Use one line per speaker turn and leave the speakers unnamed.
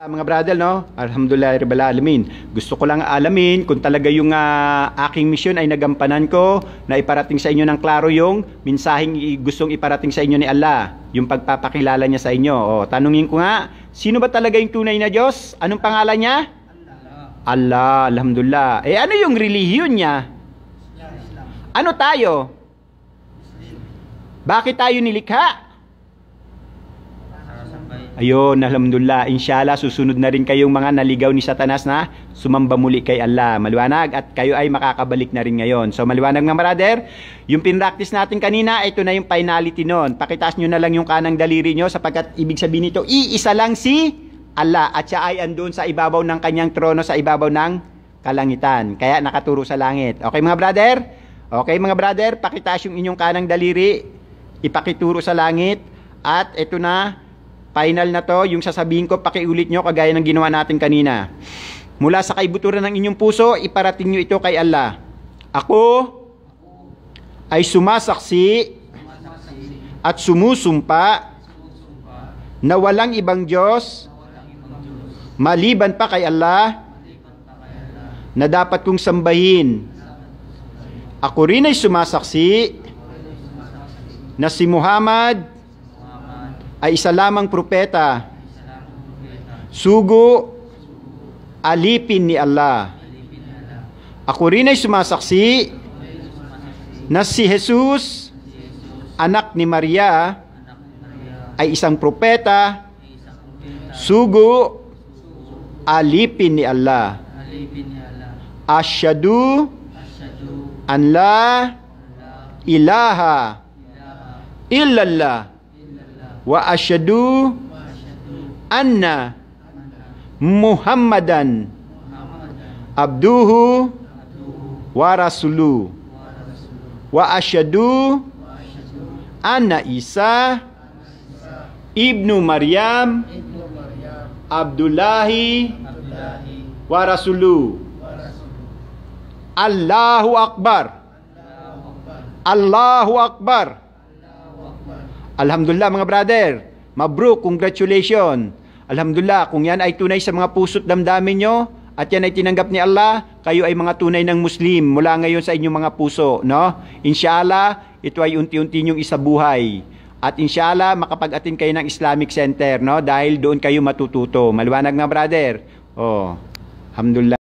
Mga brother, no? Alhamdulillah Rabbil Alamin. Gusto ko lang alamin kung talaga yung aking misyon ay nagampanan ko na iparating sa inyo ng klaro yung mensaheng gustong iparating sa inyo ni Allah, yung pagpapakilala niya sa inyo. O, tanungin ko nga, sino ba talaga yung tunay na Diyos? Anong pangalan niya? Allah. Alhamdulillah. Ano yung relihiyon niya? Ano tayo? Bakit tayo nilikha? Ayun, alhamdulillah, inshallah susunod na rin kayong mga naligaw ni Satanas na sumamba muli kay Allah. Maliwanag, at kayo ay makakabalik na rin ngayon. So maliwanag mga brother, yung pinractice natin kanina, ito na yung finality nun. Pakitaas nyo na lang yung kanang daliri nyo sapagkat ibig sabihin nito, iisa lang si Allah at siya ay andun sa ibabaw ng kanyang trono, sa ibabaw ng kalangitan. Kaya nakaturo sa langit. Okay mga brother? Okay mga brother, pakitaas yung inyong kanang daliri, ipakituro sa langit, at ito na, final na to, yung sasabihin ko, pakiulit nyo kagaya ng ginawa natin kanina. Mula sa kaibuturan ng inyong puso, iparating nyo ito kay Allah. Ako ay sumasaksi at sumusumpa na walang ibang Diyos maliban pa kay Allah na dapat kong sambahin. Ako rin ay sumasaksi na si Muhammad ay isa lamang propeta, sugo, alipin ni Allah. Ako rin ay sumasaksi na si Jesus, anak ni Maria, ay isang propeta, sugo, alipin ni Allah. Asyhadu an la ilaha illallah wa asyhadu anna Muhammadan abduhu wa rasuluh wa asyhadu anna Isa ibnu Maryam Abdullahi wa rasuluh. Allahu Akbar. Allahu Akbar. Alhamdulillah mga brother, mabruk, congratulations. Alhamdulillah, kung yan ay tunay sa mga puso't damdamin nyo, at yan ay tinanggap ni Allah, kayo ay mga tunay ng Muslim mula ngayon sa inyong mga puso, no? Inshallah, ito ay unti-unti nyong isabuhay. At inshallah, makapag-attend kayo ng Islamic Center, no? Dahil doon kayo matututo. Maliwanag nga brother. Oh, alhamdulillah.